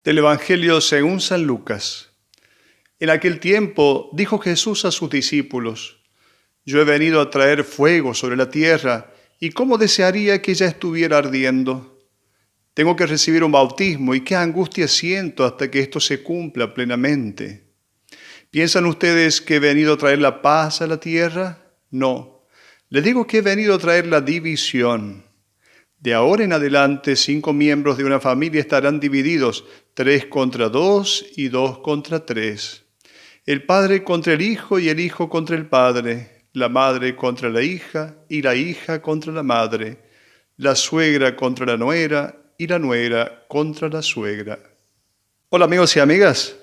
Del Evangelio según San Lucas. En aquel tiempo dijo Jesús a sus discípulos: Yo he venido a traer fuego sobre la tierra, y cómo desearía que ya estuviera ardiendo. Tengo que recibir un bautismo, y qué angustia siento hasta que esto se cumpla plenamente. ¿Piensan ustedes que he venido a traer la paz a la tierra? No, les digo que he venido a traer la división. De ahora en adelante, 5 miembros de una familia estarán divididos, 3 contra 2 y 2 contra 3. El padre contra el hijo y el hijo contra el padre, la madre contra la hija y la hija contra la madre, la suegra contra la nuera y la nuera contra la suegra. Hola amigos y amigas.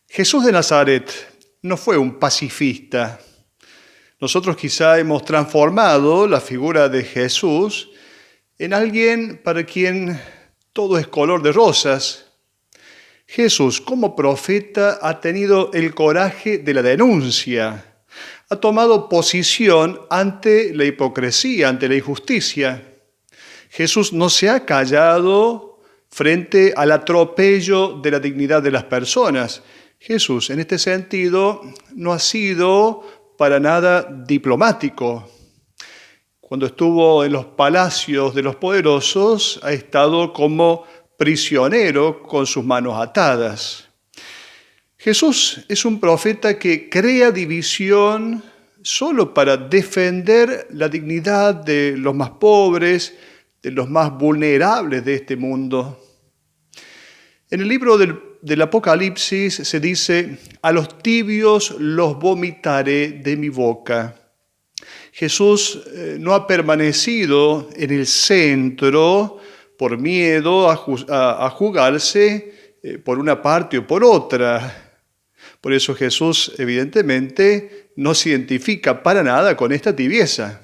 Jesús de Nazaret no fue un pacifista. Nosotros quizá hemos transformado la figura de Jesús en alguien para quien todo es color de rosas. Jesús, como profeta, ha tenido el coraje de la denuncia. Ha tomado posición ante la hipocresía, ante la injusticia. Jesús no se ha callado frente al atropello de la dignidad de las personas. Jesús, en este sentido, no ha sido para nada diplomático. Cuando estuvo en los palacios de los poderosos, ha estado como prisionero con sus manos atadas. Jesús es un profeta que crea división solo para defender la dignidad de los más pobres, de los más vulnerables de este mundo. En el libro del Apocalipsis se dice: a los tibios los vomitaré de mi boca. Jesús no ha permanecido en el centro por miedo a juzgarse por una parte o por otra. Por eso Jesús evidentemente no se identifica para nada con esta tibieza.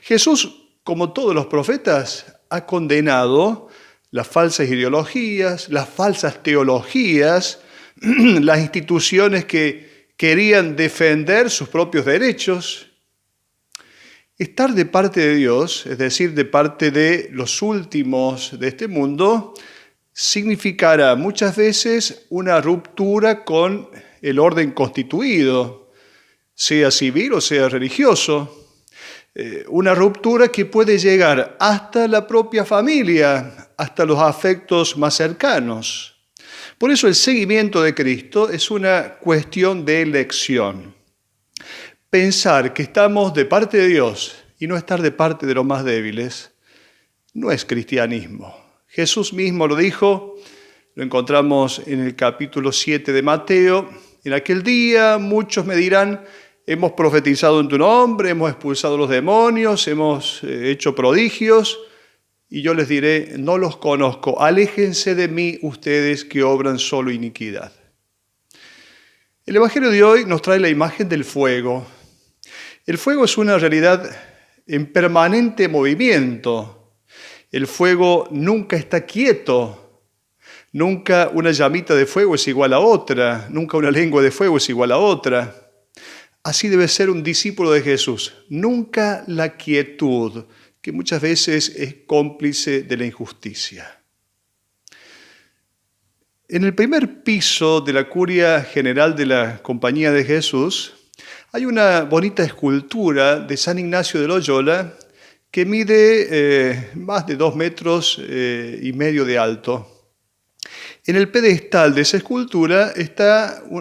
Jesús, como todos los profetas, ha condenado las falsas ideologías, las falsas teologías, las instituciones que querían defender sus propios derechos. Estar de parte de Dios, es decir, de parte de los últimos de este mundo, significará muchas veces una ruptura con el orden constituido, sea civil o sea religioso. Una ruptura que puede llegar hasta la propia familia, hasta los afectos más cercanos. Por eso el seguimiento de Cristo es una cuestión de elección. Pensar que estamos de parte de Dios y no estar de parte de los más débiles no es cristianismo. Jesús mismo lo dijo, lo encontramos en el capítulo 7 de Mateo. En aquel día muchos me dirán: hemos profetizado en tu nombre, hemos expulsado los demonios, hemos hecho prodigios. Y yo les diré: no los conozco, aléjense de mí ustedes que obran solo iniquidad. El Evangelio de hoy nos trae la imagen del fuego. El fuego es una realidad en permanente movimiento. El fuego nunca está quieto. Nunca una llamita de fuego es igual a otra. Nunca una lengua de fuego es igual a otra. Así debe ser un discípulo de Jesús. Nunca la quietud, que muchas veces es cómplice de la injusticia. En el primer piso de la curia general de la Compañía de Jesús hay una bonita escultura de San Ignacio de Loyola que mide más de 2,5 metros de alto. En el pedestal de esa escultura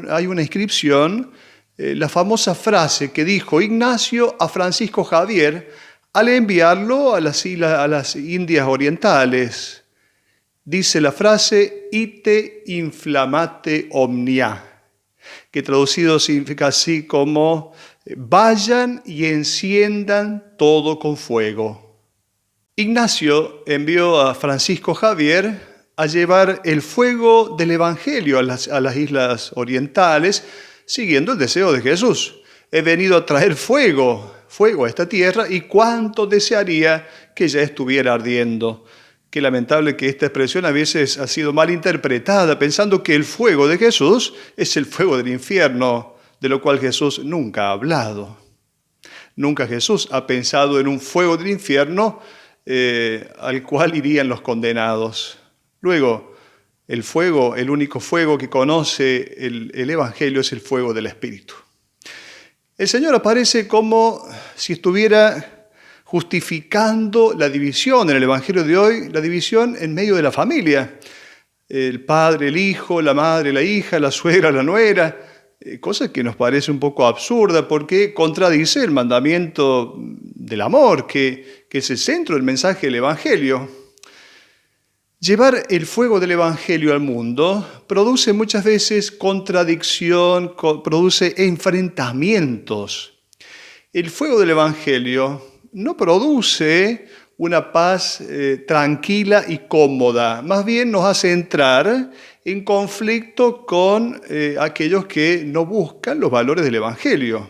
hay una inscripción, la famosa frase que dijo Ignacio a Francisco Javier al enviarlo a las Indias Orientales. Dice la frase: ite inflamate omnia, que traducido significa así como: vayan y enciendan todo con fuego. Ignacio envió a Francisco Javier a llevar el fuego del Evangelio a las islas orientales, siguiendo el deseo de Jesús. He venido a traer fuego a esta tierra, y cuánto desearía que ya estuviera ardiendo. Qué lamentable que esta expresión a veces ha sido mal interpretada, pensando que el fuego de Jesús es el fuego del infierno, de lo cual Jesús nunca ha hablado. Nunca Jesús ha pensado en un fuego del infierno al cual irían los condenados. Luego, el fuego, el único fuego que conoce el Evangelio es el fuego del Espíritu. El Señor aparece como si estuviera justificando la división en el Evangelio de hoy, la división en medio de la familia. El padre, el hijo, la madre, la hija, la suegra, la nuera, cosa que nos parece un poco absurda porque contradice el mandamiento del amor, que es el centro del mensaje del Evangelio. Llevar el fuego del Evangelio al mundo produce muchas veces contradicción, produce enfrentamientos. El fuego del Evangelio no produce una paz tranquila y cómoda, más bien nos hace entrar en conflicto con aquellos que no buscan los valores del Evangelio.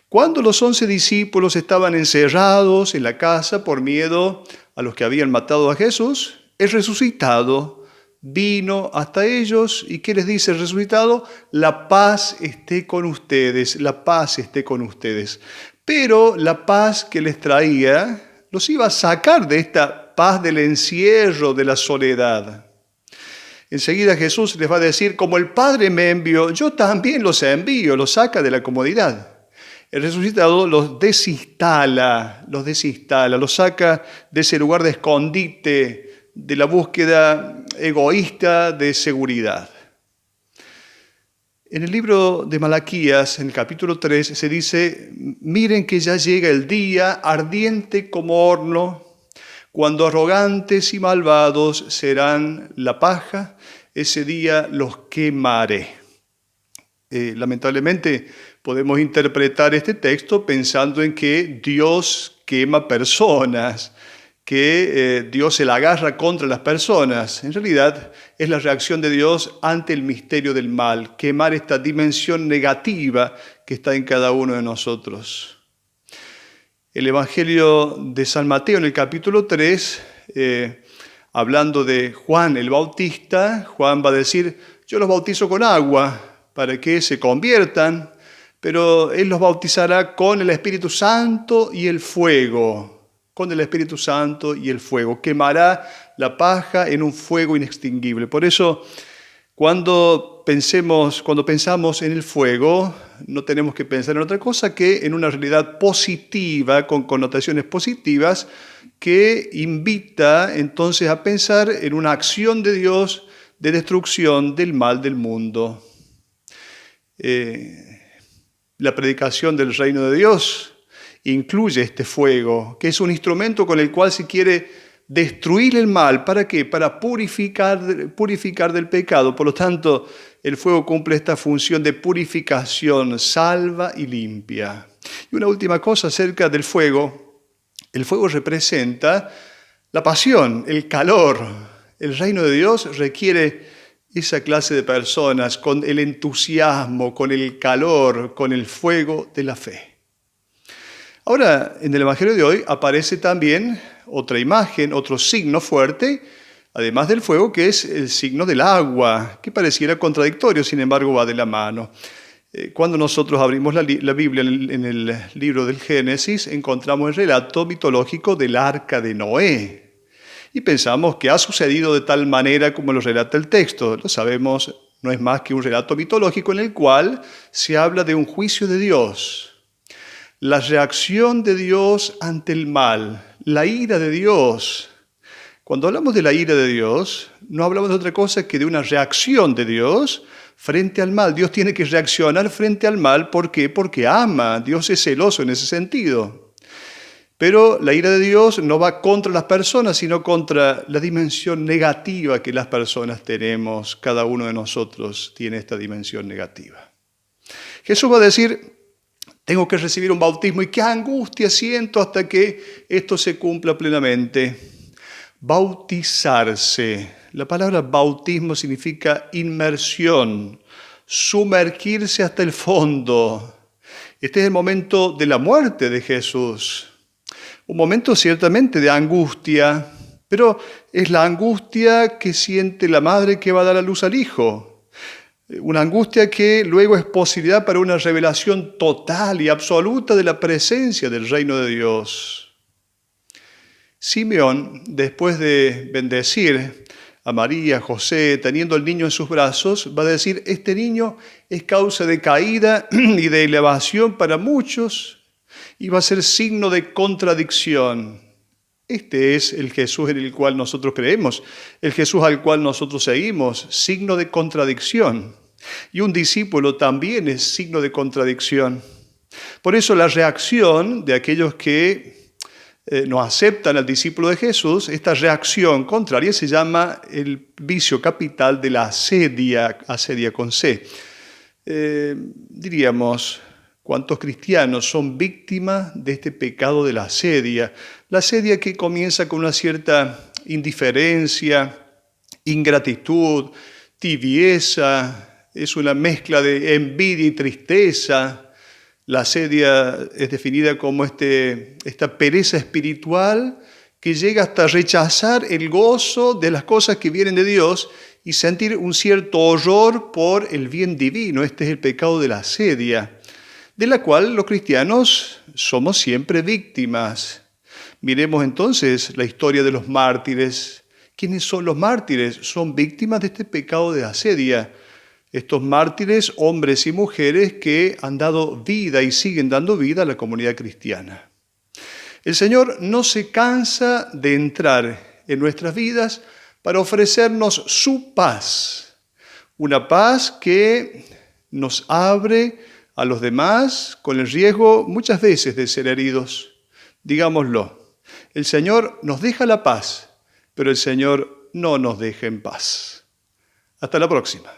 Cuando los 11 discípulos estaban encerrados en la casa por miedo a los que habían matado a Jesús, el resucitado vino hasta ellos y ¿qué les dice el resucitado? La paz esté con ustedes, la paz esté con ustedes. Pero la paz que les traía los iba a sacar de esta paz del encierro, de la soledad. Enseguida Jesús les va a decir, como el Padre me envió, yo también los envío, los saca de la comodidad. El resucitado los desinstala, los saca de ese lugar de escondite, de la búsqueda egoísta de seguridad. En el libro de Malaquías, en el capítulo 3, se dice, miren que ya llega el día ardiente como horno, cuando arrogantes y malvados serán la paja, ese día los quemaré. Lamentablemente podemos interpretar este texto pensando en que Dios quema personas, que Dios se la agarra contra las personas. En realidad es la reacción de Dios ante el misterio del mal, quemar esta dimensión negativa que está en cada uno de nosotros. El Evangelio de San Mateo en el capítulo 3, hablando de Juan el Bautista, Juan va a decir, yo los bautizo con agua para que se conviertan, pero Él los bautizará con el Espíritu Santo y el fuego, con el Espíritu Santo y el fuego. Quemará la paja en un fuego inextinguible. Por eso, cuando pensamos en el fuego, no tenemos que pensar en otra cosa que en una realidad positiva, con connotaciones positivas, que invita entonces a pensar en una acción de Dios de destrucción del mal del mundo. La predicación del reino de Dios incluye este fuego, que es un instrumento con el cual se quiere destruir el mal. ¿Para qué? Para purificar del pecado. Por lo tanto, el fuego cumple esta función de purificación, salva y limpia. Y una última cosa acerca del fuego. El fuego representa la pasión, el calor. El reino de Dios requiere esa clase de personas con el entusiasmo, con el calor, con el fuego de la fe. Ahora, en el Evangelio de hoy aparece también otra imagen, otro signo fuerte, además del fuego, que es el signo del agua, que pareciera contradictorio, sin embargo va de la mano. Cuando nosotros abrimos la Biblia en el libro del Génesis, encontramos el relato mitológico del arca de Noé. Y pensamos que ha sucedido de tal manera como lo relata el texto. Lo sabemos, no es más que un relato mitológico en el cual se habla de un juicio de Dios. La reacción de Dios ante el mal, la ira de Dios. Cuando hablamos de la ira de Dios, no hablamos de otra cosa que de una reacción de Dios frente al mal. Dios tiene que reaccionar frente al mal. ¿Por qué? Porque ama. Dios es celoso en ese sentido. Pero la ira de Dios no va contra las personas, sino contra la dimensión negativa que las personas tenemos. Cada uno de nosotros tiene esta dimensión negativa. Jesús va a decir, tengo que recibir un bautismo y qué angustia siento hasta que esto se cumpla plenamente. Bautizarse. La palabra bautismo significa inmersión, sumergirse hasta el fondo. Este es el momento de la muerte de Jesús. Un momento ciertamente de angustia, pero es la angustia que siente la madre que va a dar a luz al hijo. Una angustia que luego es posibilidad para una revelación total y absoluta de la presencia del reino de Dios. Simeón, después de bendecir a María, a José, teniendo al niño en sus brazos, va a decir, este niño es causa de caída y de elevación para muchos y va a ser signo de contradicción. Este es el Jesús en el cual nosotros creemos, el Jesús al cual nosotros seguimos, signo de contradicción. Y un discípulo también es signo de contradicción. Por eso la reacción de aquellos que no aceptan al discípulo de Jesús, esta reacción contraria se llama el vicio capital de la asedia, asedia con C. Diríamos, ¿cuántos cristianos son víctimas de este pecado de la asedia? La asedia que comienza con una cierta indiferencia, ingratitud, tibieza, es una mezcla de envidia y tristeza. La asedia es definida como esta pereza espiritual que llega hasta rechazar el gozo de las cosas que vienen de Dios y sentir un cierto horror por el bien divino. Este es el pecado de la asedia, de la cual los cristianos somos siempre víctimas. Miremos entonces la historia de los mártires. ¿Quiénes son los mártires? Son víctimas de este pecado de asedia. Estos mártires, hombres y mujeres que han dado vida y siguen dando vida a la comunidad cristiana. El Señor no se cansa de entrar en nuestras vidas para ofrecernos su paz. Una paz que nos abre a los demás con el riesgo muchas veces de ser heridos. Digámoslo, el Señor nos deja la paz, pero el Señor no nos deja en paz. Hasta la próxima.